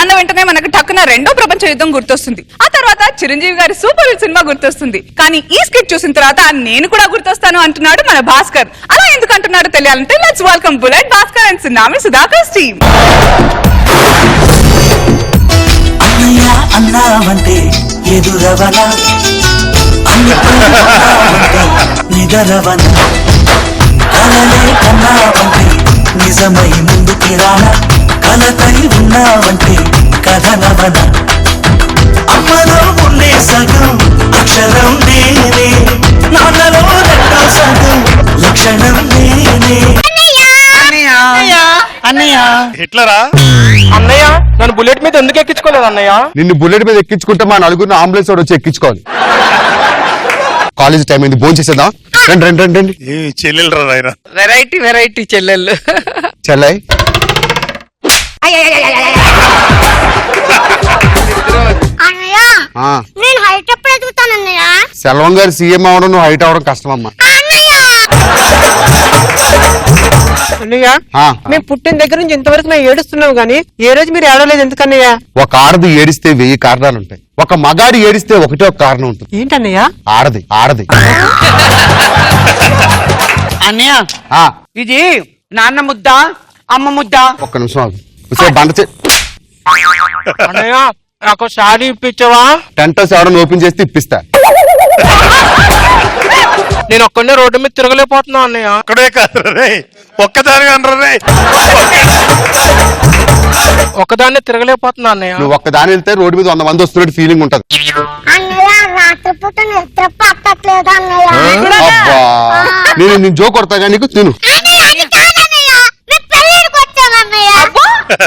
అన్న వెంటనే మనకు టక్కున రెండో ప్రపంచ యుద్ధం గుర్తొస్తుంది. ఆ తర్వాత చిరంజీవి గారి సూపర్ హిట్ సినిమా గుర్తొస్తుంది. కానీ ఈ స్కిట్ చూసిన తర్వాత నేను కూడా గుర్తొస్తాను అంటున్నాడు మన భాస్కర్. అలా ఎందుకు అంటున్నాడో తెలియాలంటే let's welcome bullet Bhaskar and tsunami Sudhakar team. అన్నయ్య అన్నావంటే ఎదురవన నిదరవన కలలే కన్నావంటే నిజమై ముందుకి రానా కలతై ఉన్నావంటే కథనవన అమ్మలో ఉండే సగం అక్షరం నేనే నాన్నలో రెండో సగం లక్షణం నేనే. అన్నయ్య హిట్లరా అన్నయ్య నన్ను బుల్లెట్ మీద ఎందుకు ఎక్కించుకోలేదు అన్నయ్య? నిన్ను బుల్లెట్ మీద ఎక్కించుకుంటే మా నలుగురిని అంబులెన్స్ వచ్చి ఎక్కించుకోవాలి. కాలేజ్ టైం అయింది, భోజనం చేసేద్దాం. రండి రండి రండి రండి. చెల్లెలు రా వెరైటీ వెరైటీ చెల్లెళ్ళు. చెల్లయ్ అన్నయ్య నేను హైట్ ఎప్పుడు ఎదుగుతాను అన్నయ్య? సెల్వం గారు సీఎం అవడం, నువ్వు హైట్ అవడం కష్టమమ్మా. అన్నయ్య మేము పుట్టిన దగ్గర నుంచి ఇంతవరకు మేము ఏడుస్తున్నావు గానీ ఏ రోజు మీరు ఏడవలేదు ఎందుకన్నయ్య? ఒక ఆడది ఏడిస్తే 1000 కారణాలు ఉంటాయి, ఒక మగాడి ఏడిస్తే ఒకటే ఒక కారణం ఉంటుంది. ఏంటన్నయ్య? ఆడది ఆడది. అన్నయ్య ఇది నాన్న ముద్ద అమ్మ ముద్ద. ఒక్క నిమిషం ఆగు. ఒకసారి బండ అన్నయ్య నాకు సారీ ఇప్పించవా? టెంట్ హౌస్ ఎవడని ఓపెన్ చేస్తే ఇప్పిస్తా. నేను ఒక్కడే రోడ్డు మీద తిరగలేకపోతున్నా అన్నయ్య. అక్కడే కాదు రే, ఒక్కదానిగా అనరే. ఒక్కదాన్ని తిరగలేకపోతున్నా అన్నయ్య. నువ్వు ఒక్కదాని వెళ్తే రోడ్డు మీద 100 మంది వస్తున్నట్టు ఫీలింగ్ ఉంటది. అన్నయ్య రాత్రిపూట నిద్ర పట్టట్లేదు అన్నయ్య. అబ్బా నేను జో కొడతా కానీ నీకు తిను. అన్నయ్య అది కాదన్నయ్య, మేము పెళ్ళిడికి వచ్చాం అన్నయ్య.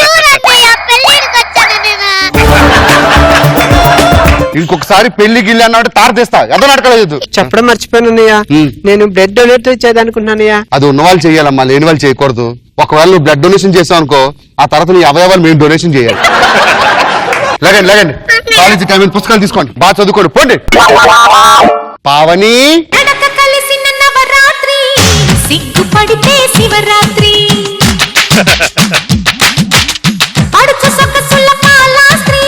చూడన్నయ్య పెళ్ళిడికి వచ్చాను నేను. ఇంకొకసారి పెళ్లి గిల్లి అన్నాడు తార తీస్తా. ఎదో నడకలేదు. చెప్పడం మర్చిపోయాను అన్నయ్య, నేను బ్లడ్ డొనేట్ చేయాలనుకున్నానయ్యా. అది ఉన్న వాళ్ళు చేయాలమ్మా, లేని వాళ్ళు చేయకూడదు. ఒకవేళ నువ్వు బ్లడ్ డొనేషన్ చేసావు అనుకో, ఆ తర్వాత నీ అవయవాలు మేము డొనేషన్ చేయాలి. లేకండి లేకండి, కాలేజీ టైం పుస్తకాలు తీసుకోండి, బాగా చదువుకోండి, పోండి. పావని కలిసిన నవరాత్రి సిగ్గుపడితే శివరాత్రి పడుచు సొగసుల పాలాస్త్రీ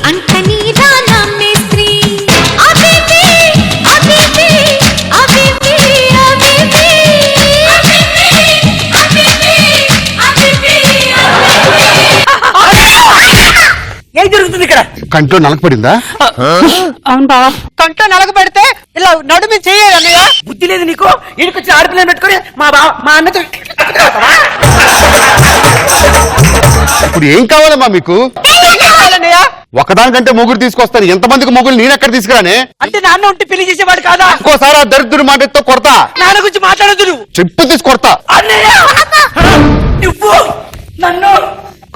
అంటని రానా మేస్త్రీ అబేబీ అబేబీ అబేబీ అబేబీ ఏం జరుగుతుంది ఇక్కడ? కంట్లో నలకపడిందా? అవును బావా. కంట్లో నలగబెడితే ఇలా నడుము చేయాలి అన్నయ్య. బుద్ధి లేదు నీకు? ఈడికొచ్చి ఆడపిల్లని పెట్టుకొని మా అన్నతో ఇప్పుడు ఏం కావాలమ్మా మీకు? ఒకదానికంటే ముగ్గురు తీసుకొస్తాను. ఎంతమందికి ముగ్గురు నేనెక్కడ తీసుకురానే? అంటే నాన్న ఉంటే పెళ్లి చేసేవాడు కాదా? ఇంకోసారి ఆ దరిద్రుడి మాట ఎత్తో కొడతా. నాన్న గురించి మాట్లాడదు. చెప్పు తీసి కొడతా. అన్నయ్య నువ్వు నన్ను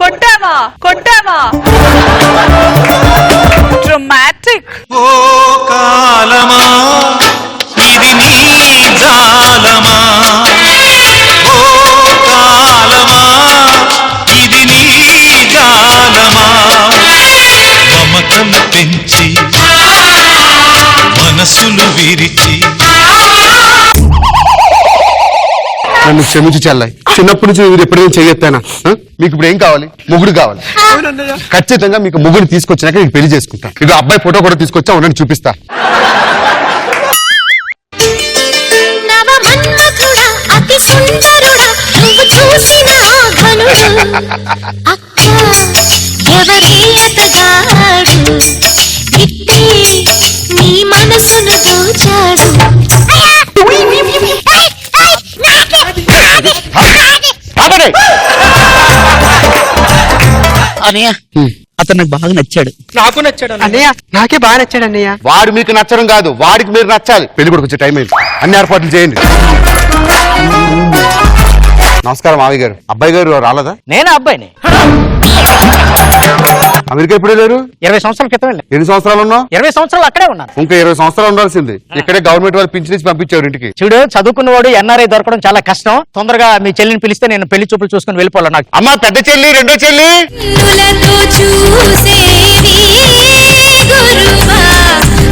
కొట్టావా కొట్టావా? డ్రామాటిక్. ఓ కాలమా ఇది నీ జాలమా, ఓ కాలమా ఇది నీ జాలమా, మమతలు పెంచి మనసులు విరిచి. నన్ను క్షమించి చెల్లాయి. చిన్నప్పటి నుంచి మీరు ఎప్పుడైనా చేయొత్తానా? మీకు ఇప్పుడు ఏం కావాలి? ముగ్గురు కావాలి. ఖచ్చితంగా మీకు ముగ్గురు తీసుకొచ్చినాక నీకు పెళ్లి చేసుకుంటా. ఇక అబ్బాయి ఫోటో కూడా తీసుకొచ్చా, ఉండండి చూపిస్తా. అతి సుందరుడా నువ్వు చూసిన ఘనుడు అక్క ఎవరి అతగాడు ఇట్టి నీ మనసును దోచాడు. అన్నయ్య అతను నాకు బాగా నచ్చాడు. నాకు నచ్చాడు అన్నయ్య. నాకే బాగా నచ్చాడు అన్నయ్య. వాడు మీకు నచ్చడం కాదు, వాడికి మీరు నచ్చాలి. పెళ్లి కొడుకు వచ్చే టైం అయింది, అన్ని ఏర్పాట్లు చేయండి. నమస్కారం మావయ్య గారు. అబ్బాయి గారు రాలేదా? నేను అబ్బాయిని అమెరికా ఎప్పుడు వెళ్ళారు? 20 సంవత్సరాల క్రితం వెళ్ళాను. ఎన్ని సంవత్సరాలు ఉన్నావు? 20 సంవత్సరాలు అక్కడే ఉన్నాను. ఇంకా 20 సంవత్సరాలు ఉండాల్సింది. ఇక్కడే గవర్నమెంట్ వాళ్ళు పింఛన్ ఇచ్చి పంపించారు ఇంటికి. చూడు, చదువుకున్నవాడు ఎన్ఆర్ఐ దొరకడం చాలా కష్టం. తొందరగా మీ చెల్లిని పిలిస్తే నేను పెళ్లి చూపులు చూసుకుని వెళ్ళిపోవాలి. నాకు అమ్మా పెద్ద చెల్లి, రెండో చెల్లి.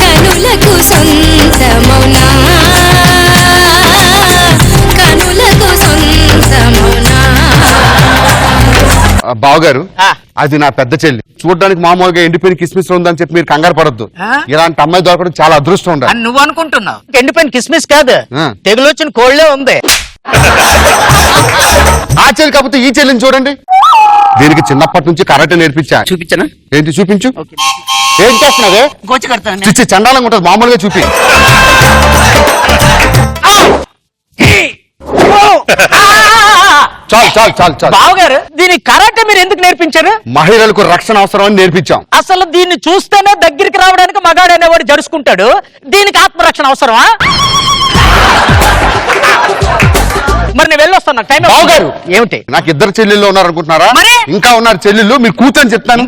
కనులకు సొంతమౌనా కనులకు సొంతమౌనా. బావగారు అది నా పెద్ద చెల్లి. చూడడానికి మామూలుగా ఎండిపోయిన కిస్మిస్ ఉందని చెప్పి మీరు కంగారు పడొద్దు. ఆ? ఇలాంటి అమ్మాయి దొరకడం చాలా అదృష్టం ఉండాలి. అని నువ్వు అనుకుంటున్నావు. ఎండిపోయిన కిస్మిస్ కాదు, ఆ. తెగులు వచ్చిన కోళ్లే ఉంది. ఆ చెల్లి కాకపోతే ఈ చెల్లిని చూడండి. దీనికి చిన్నప్పటి నుంచి కరాటే నేర్పించా. చూపించనా? ఏంటి చూపించు. ఏం చేస్తున్నావే? గోచి కడతాను. చిచ్చి చండాలంగా ఉంటుంది, మామూలుగా చూపి. చాలు చాలు చాలు చాలు. బావగారు, దీని కరాటే మీరు ఎందుకు నేర్పించారు? మహిళలకు రక్షణ అవసరం అని నేర్పించాం. అసలు దీన్ని చూస్తేనే దగ్గరికి రావడానికి మగాడు అనేవాడు జరుచుకుంటాడు. దీనికి ఆత్మరక్షణ అవసరమా? మరి నేను వెళ్ళొస్తాను, టైం బావగారు, ఏమిటి? నాకు ఇద్దరు చెల్లెళ్ళు ఉన్నారు అనుకుంటున్నారా? మరి? ఇంకా ఉన్నారు చెల్లెళ్ళు, మీరు కూర్చొని చెప్తాను.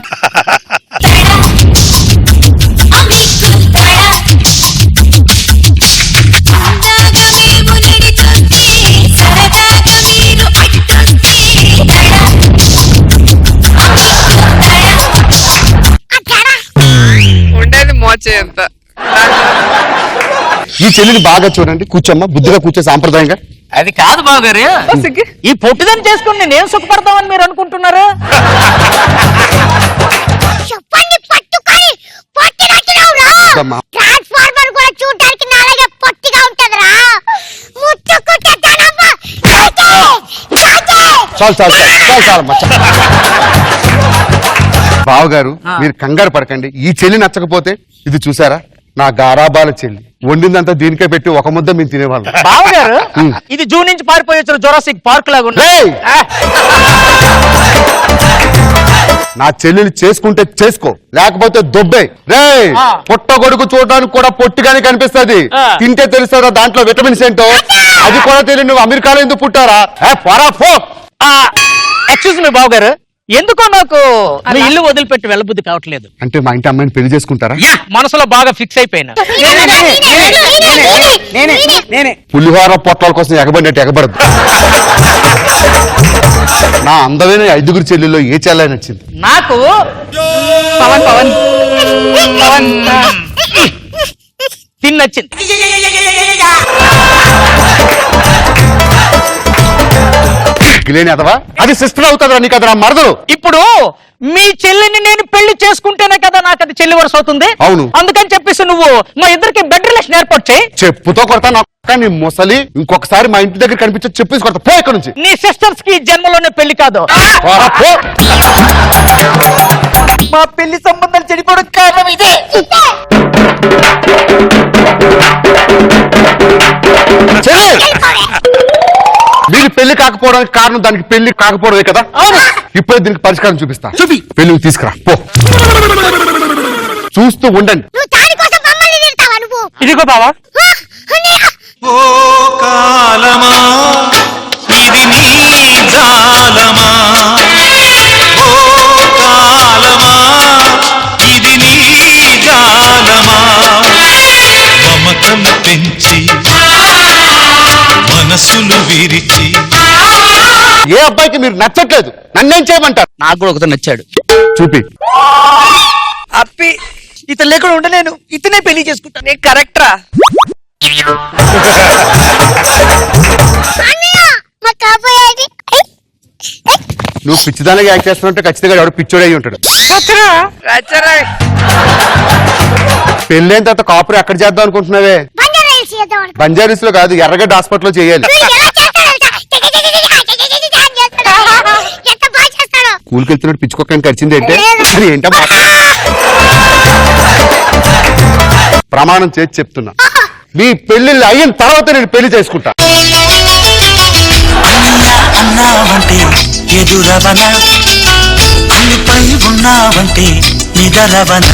ఉండేది మోచే అంత. ఈ చెల్లిని బాగా చూడండి, కూర్చోమ్మా, బుద్ధిగా కూర్చో, సాంప్రదాయంగా. అది కాదు బావగారు, సిగ్గు. ఈ పొట్టిదని చేసుకుని నేనేం సుఖపడతామని మీరు అనుకుంటున్నారు? చెప్పండి పట్టుకొని పొట్టినట్టున్నావురా. అమ్మా. ట్రాన్స్ఫార్మర్ కూడా చూడడానికి నాలాగే పొట్టిగా ఉంటదిరా. ముట్టుకుంటానమ్మా. చాలు చాలు చాలు చాలు చాలమ్మా, చాలు. బావగారు, మీరు కంగారు పడకండి. ఈ చెల్లి నచ్చకపోతే ఇది చూసారా, నా గారాబాల చెల్లి. వండిందంతా దీనికే పెట్టి ఒక ముద్ద మేము తినేవాళ్ళం. బావగారు, ఇది జూ నుంచి పారిపోయి వచ్చిన జొరాసిక్ పార్క్ లాగా ఉంది. రేయ్! నా చెల్లిని చేసుకుంటే చేసుకో, లేకపోతే దొబ్బే. రే, పొట్ట గొడుగు చూడడానికి కూడా పొట్టిగానే కనిపిస్తుంది. తింటే తెలుస్తుందా దాంట్లో విటమిన్స్ ఏంటో? అది కూడా తెలియదు. నువ్వు అమెరికాలో ఎందుకు పుట్టారా? ఎక్స్క్యూజ్ మీ బావగారు, ఎందుకో నాకు మీ ఇల్లు వదిలిపెట్టి వెళ్ళబుద్ధి కావట్లేదు. అంటే మా ఇంటి అమ్మాయిని పెళ్లి చేసుకుంటారా? యా, మనసులో బాగా ఫిక్స్ అయిపోయినా. పులిహోర పొట్టాల కోసం ఎగబడినట్టు ఎగబడదు. నా అందమైన 5గురు చెల్లెల్లో ఏ చెల్లి నచ్చింది? నాకు పవన్ పవన్ పవన్ తిని నచ్చింది. లేని అదవా, అది సిస్టర్ అవుతుందా నీకు? అది నా మరదలు. ఇప్పుడు మీ చెల్లిని నేను పెళ్లి చేసుకుంటేనే కదా నాకు అది చెల్లి వరుస అవుతుంది. అవును. అందుకని చెప్పేసి నువ్వు మా ఇద్దరికి బెడ్ రిలేషన్ ఏర్పాటు చేయి. చెప్పుతో కొడతా నా నీ ముసలి. ఇంకొకసారి మా ఇంటి దగ్గర కనిపించి చెప్పేసి కొడతా. పో ఇక్కడ నుంచి. నీ సిస్టర్స్ కి జన్మలోనే పెళ్లి కాదు. పోరా, పో. మా పెళ్లి సంబంధాలు చెడిపోవడం కారణం ఇదే. చెల్లి! మీరు పెళ్లి కాకపోవడానికి కారణం దానికి పెళ్లి కాకపోవడమే కదా? ఇప్పుడే దీనికి పరిష్కారం చూపిస్తా. పెళ్లి తీసుకురా, పో. చూస్తూ ఉండండి. నువ్వు దానికోసం మమ్మల్ని తిడతావా నువ్వు? ఇదిగో బావా, ఓ కాలమా ఇది నీ జాలమా, ఓ కాలమా ఇది నీ జాలమా, మమతను పెంచి మనసును విరిచి. ఏ అబ్బాయికి మీరు నచ్చట్లేదు, నన్నేం చేయమంటారు? నాకు కూడా ఒకతో నచ్చాడు. చూపి. అప్పి, ఇతను లేకుండా ఉండలేను. ఇతనే పెళ్లి చేసుకుంటాను. నీకు కరెక్టరా? అన్నయ్య, మా కాబోయేది. నువ్వు పిచ్చిదానిగా యాక్ట్ చేస్తున్నట్టు ఖచ్చితంగా ఎవడు పిచ్చోడే అయి ఉంటాడు. రచరా. పెళ్ళైన తర్వాత కాపురం ఎక్కడ చేద్దాం అనుకుంటున్నావే? బంజారా హిల్స్ చేద్దాం అనుకో. బంజారీస్ లో కాదు, ఎర్రగడ్డ హాస్పిటల్లో చేయాలి. వీడు ఎలా చేస్తాడో తెలుసా? అని చేస్తాడు. ఎంత బాగా చేస్తాడో. స్కూల్కి వెళ్తున్నట్టు పిచ్చుకోకని కరిచింది ఏంటే? అది ఏంటమ్మా? ప్రమాణం చేసి చెప్తున్నా, మీ పెళ్లిళ్ళు అయిన తర్వాత నేను పెళ్లి చేసుకుంటా. అన్నావంటే ఎదురవన, అల్లిపై ఉన్నావంటే నిదరవన,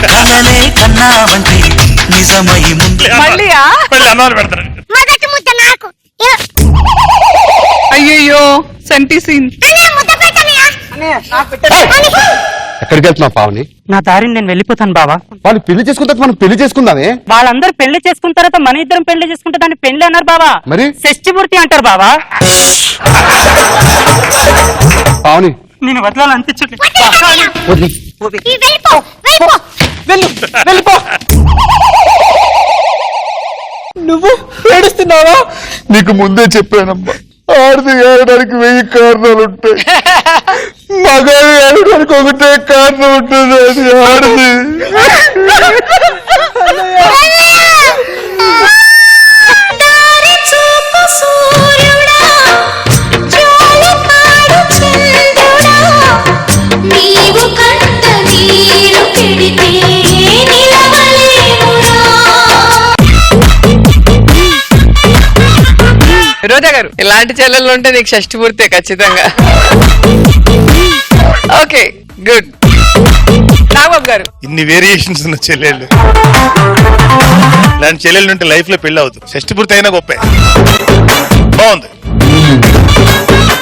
కలలే కన్నావంటే నిజమై ముందు. మళ్ళీయా? మళ్ళీ అన్నారు పెడతారు. మొదటి ముద్ద నాకు. అయ్యయ్యో, సంటి సీన్. అన్నయ్య, ముద్ద పెట్టన్నయ్య. ఎక్కడికి వెళ్తున్నావు పావని? నా దారిని నేను వెళ్ళిపోతాను బావా. వాళ్ళు పెళ్లి చేసుకుంటే మనం పెళ్లి చేసుకుందామే. వాళ్ళందరూ పెళ్లి చేసుకున్న తర్వాత మన ఇద్దరం పెళ్లి చేసుకుంటే దాన్ని పెళ్లి అన్నారు బావా. మరి? షష్ఠిపూర్తి అంటారు బావా. పావని, నేను వదలాలనిపించట్లేదు. వదిలి. ఈ వెళ్ళిపో, వెళ్ళిపో. వెళ్ళిపో. నువ్వు ఏడుస్తున్నావా? నీకు ముందే చెప్పానమ్మా, ఆడది ఏడడానికి 1000 కారణాలు ఉంటాయి. మగాడు ఏడడానికి ఒకటే కారణం ఉంటుంది, అది ఆడది. దారి చూపు సూర్యుడా, జోలి పాడు చంద్రుడా, నీవు కంట నీరు పెడితే నిలవలేమురా. రోజా గారు, ఇలాంటి చెల్లెళ్ళు ఉంటే నీకు షష్టి పూర్తే ఖచ్చితంగా. Okay good. నాగబాబు గారు, ఇన్ని వేరియేషన్స్ ఉన్న చెల్లెళ్ళు, ఇలాంటి చెల్లెళ్ళు ఉంటే లైఫ్ లో పెళ్లి అవుతుంది. షష్టి పూర్తి అయినా గొప్పే. బాగుంది.